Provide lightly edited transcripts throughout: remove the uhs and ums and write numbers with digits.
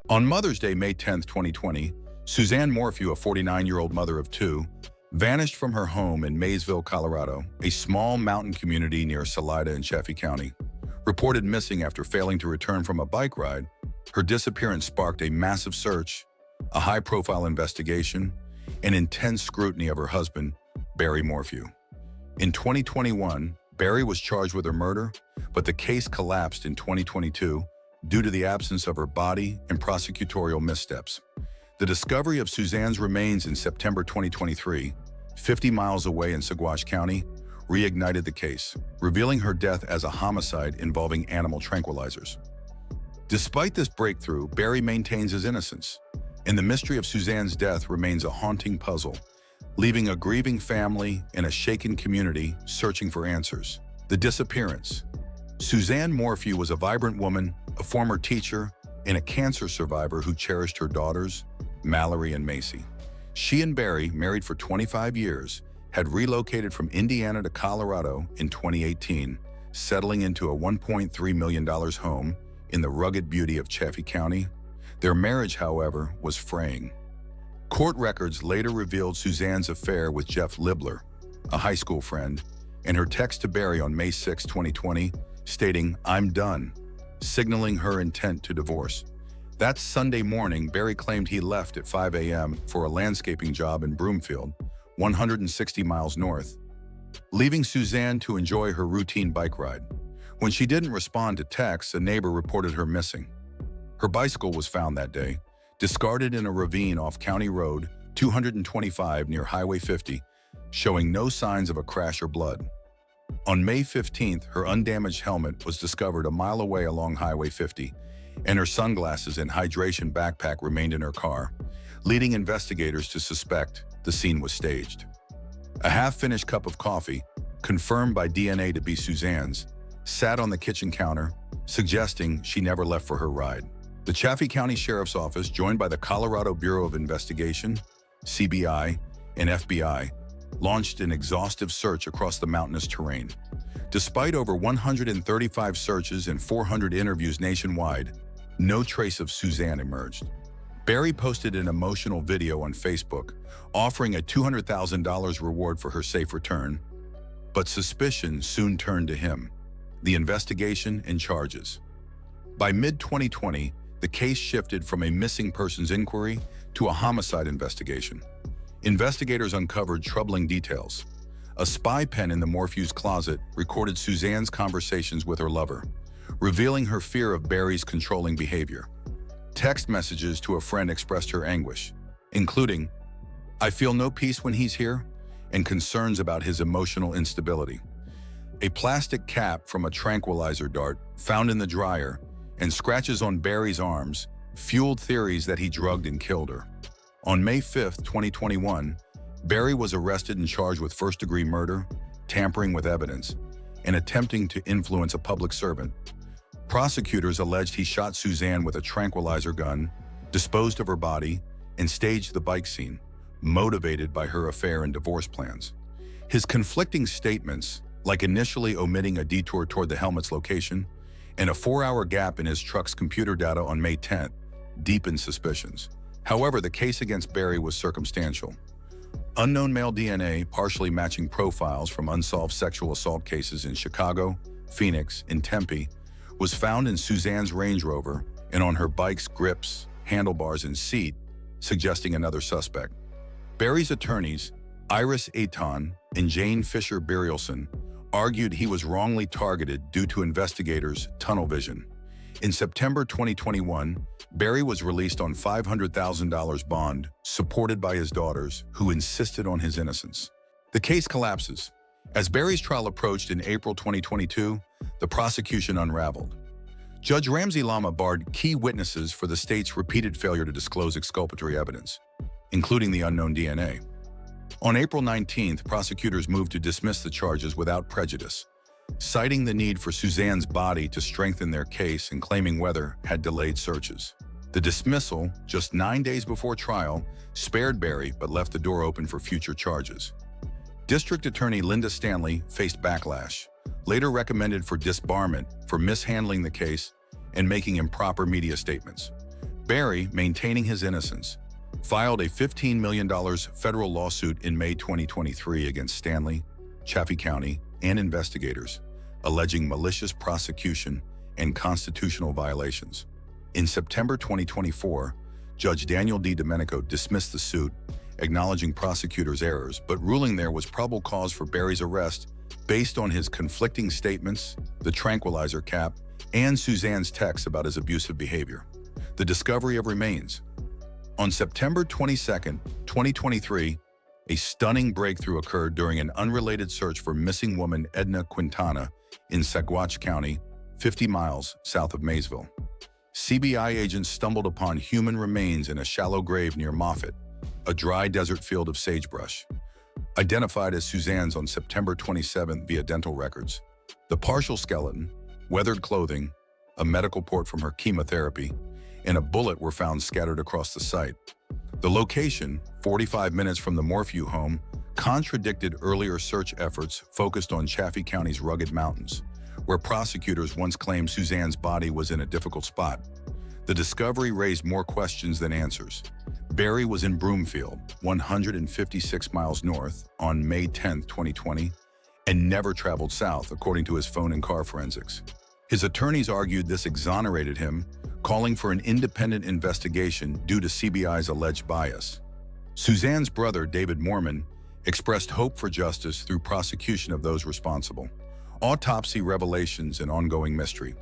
On Mother's Day, May 10, 2020, Suzanne Morphew, a 49-year-old mother of two, vanished from her home in Maysville, Colorado, a small mountain community near Salida in Chaffee County. Reported missing after failing to return from a bike ride, her disappearance sparked a massive search, a high-profile investigation, and intense scrutiny of her husband, Barry Morphew. In 2021, Barry was charged with her murder, but the case collapsed in 2022 due to the absence of her body and prosecutorial missteps. The discovery of Suzanne's remains in September 2023, 50 miles away in Saguache County, reignited the case, revealing her death as a homicide involving animal tranquilizers. Despite this breakthrough, Barry maintains his innocence, and the mystery of Suzanne's death remains a haunting puzzle, leaving a grieving family and a shaken community searching for answers. The disappearance. Suzanne Morphew was a vibrant woman, a former teacher, and a cancer survivor who cherished her daughters, Mallory and Macy. She and Barry, married for 25 years, had relocated from Indiana to Colorado in 2018, settling into a $1.3 million home in the rugged beauty of Chaffee County. Their marriage, however, was fraying. Court records later revealed Suzanne's affair with Jeff Libler, a high school friend, and her text to Barry on May 6, 2020, stating, "I'm done," signaling her intent to divorce. That Sunday morning, Barry claimed he left at 5 a.m. for a landscaping job in Broomfield, 160 miles north, leaving Suzanne to enjoy her routine bike ride. When she didn't respond to texts, a neighbor reported her missing. Her bicycle was found that day, discarded in a ravine off County Road 225 near Highway 50, showing no signs of a crash or blood. On May 15th, her undamaged helmet was discovered a mile away along Highway 50, and her sunglasses and hydration backpack remained in her car, leading investigators to suspect the scene was staged. A half-finished cup of coffee, confirmed by DNA to be Suzanne's, sat on the kitchen counter, suggesting she never left for her ride. The Chaffee County Sheriff's Office, joined by the Colorado Bureau of Investigation, CBI, and FBI, launched an exhaustive search across the mountainous terrain. Despite over 135 searches and 400 interviews nationwide, no trace of Suzanne emerged. Barry posted an emotional video on Facebook, offering a $200,000 reward for her safe return, but suspicion soon turned to him, the investigation and charges. By mid-2020, the case shifted from a missing persons inquiry to a homicide investigation. Investigators uncovered troubling details. A spy pen in the Morphew's closet recorded Suzanne's conversations with her lover, revealing her fear of Barry's controlling behavior. Text messages to a friend expressed her anguish, including, "I feel no peace when he's here," and concerns about his emotional instability. A plastic cap from a tranquilizer dart found in the dryer and scratches on Barry's arms fueled theories that he drugged and killed her. On May 5, 2021, Barry was arrested and charged with first-degree murder, tampering with evidence, and attempting to influence a public servant. Prosecutors alleged he shot Suzanne with a tranquilizer gun, disposed of her body, and staged the bike scene, motivated by her affair and divorce plans. His conflicting statements, like initially omitting a detour toward the helmet's location and a 4-hour gap in his truck's computer data on May 10th, deepened suspicions. However, the case against Barry was circumstantial. Unknown male DNA, partially matching profiles from unsolved sexual assault cases in Chicago, Phoenix, and Tempe, was found in Suzanne's Range Rover and on her bike's grips, handlebars, and seat, suggesting another suspect. Barry's attorneys, Iris Aton and Jane Fisher Burialson, argued he was wrongly targeted due to investigators' tunnel vision. In September 2021, Barry was released on $500,000 bond, supported by his daughters, who insisted on his innocence. The case collapses. As Barry's trial approached in April 2022, the prosecution unraveled. Judge Ramsey Lama barred key witnesses for the state's repeated failure to disclose exculpatory evidence, including the unknown DNA. On April 19th, prosecutors moved to dismiss the charges without prejudice, citing the need for Suzanne's body to strengthen their case and claiming weather had delayed searches. The dismissal, just 9 days before trial, spared Barry but left the door open for future charges. District Attorney Linda Stanley faced backlash, later recommended for disbarment for mishandling the case and making improper media statements. Barry, maintaining his innocence, filed a $15 million federal lawsuit in May 2023 against Stanley, Chaffee County, and investigators, alleging malicious prosecution and constitutional violations. In September 2024, Judge Daniel D. Domenico dismissed the suit, acknowledging prosecutors' errors, but ruling there was probable cause for Barry's arrest based on his conflicting statements, the tranquilizer cap, and Suzanne's texts about his abusive behavior. The discovery of remains. On September 22, 2023, a stunning breakthrough occurred during an unrelated search for missing woman Edna Quintana in Saguache County, 50 miles south of Maysville. CBI agents stumbled upon human remains in a shallow grave near Moffett, a dry desert field of sagebrush, identified as Suzanne's on September 27 via dental records. The partial skeleton, weathered clothing, a medical port from her chemotherapy, and a bullet were found scattered across the site. The location, 45 minutes from the Morphew home, contradicted earlier search efforts focused on Chaffee County's rugged mountains, where prosecutors once claimed Suzanne's body was in a difficult spot. The discovery raised more questions than answers. Barry was in Broomfield, 156 miles north, on May 10, 2020, and never traveled south, according to his phone and car forensics. His attorneys argued this exonerated him, calling for an independent investigation due to CBI's alleged bias. Suzanne's brother, David Mormon, expressed hope for justice through prosecution of those responsible. Autopsy revelations and ongoing mystery.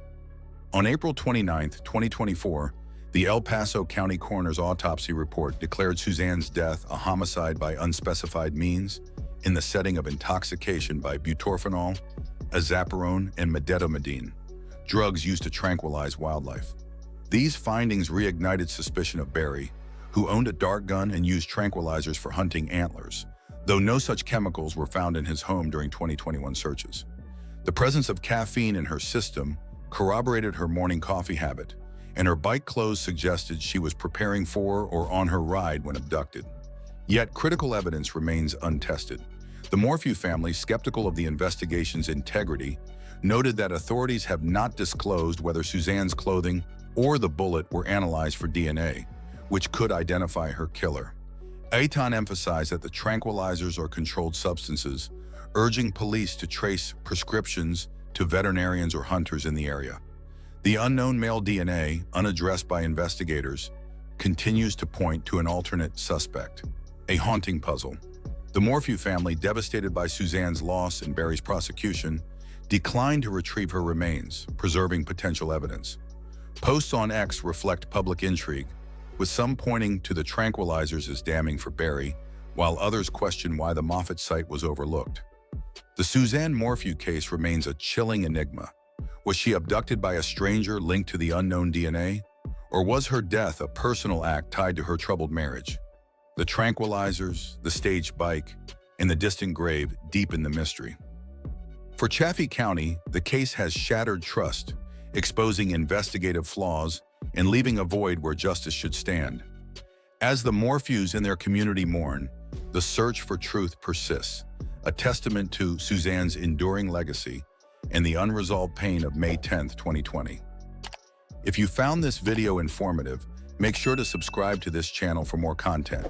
On April 29, 2024, the El Paso County Coroner's autopsy report declared Suzanne's death a homicide by unspecified means in the setting of intoxication by butorphanol, azapirone, and medetomidine, drugs used to tranquilize wildlife. These findings reignited suspicion of Barry, who owned a dart gun and used tranquilizers for hunting antlers, though no such chemicals were found in his home during 2021 searches. The presence of caffeine in her system corroborated her morning coffee habit, and her bike clothes suggested she was preparing for or on her ride when abducted. Yet critical evidence remains untested. The Morphew family, skeptical of the investigation's integrity, noted that authorities have not disclosed whether Suzanne's clothing or the bullet were analyzed for DNA, which could identify her killer. Aitan emphasized that the tranquilizers are controlled substances, urging police to trace prescriptions to veterinarians or hunters in the area. The unknown male DNA, unaddressed by investigators, continues to point to an alternate suspect, a haunting puzzle. The Morphew family, devastated by Suzanne's loss and Barry's prosecution, declined to retrieve her remains, preserving potential evidence. Posts on X reflect public intrigue, with some pointing to the tranquilizers as damning for Barry, while others question why the Moffett site was overlooked. The Suzanne Morphew case remains a chilling enigma. Was she abducted by a stranger linked to the unknown DNA? Or was her death a personal act tied to her troubled marriage? The tranquilizers, the staged bike, and the distant grave deepen the mystery. For Chaffee County, the case has shattered trust, exposing investigative flaws and leaving a void where justice should stand. As the Morphews and their community mourn, the search for truth persists, a testament to Suzanne's enduring legacy and the unresolved pain of May 10, 2020. If you found this video informative, make sure to subscribe to this channel for more content.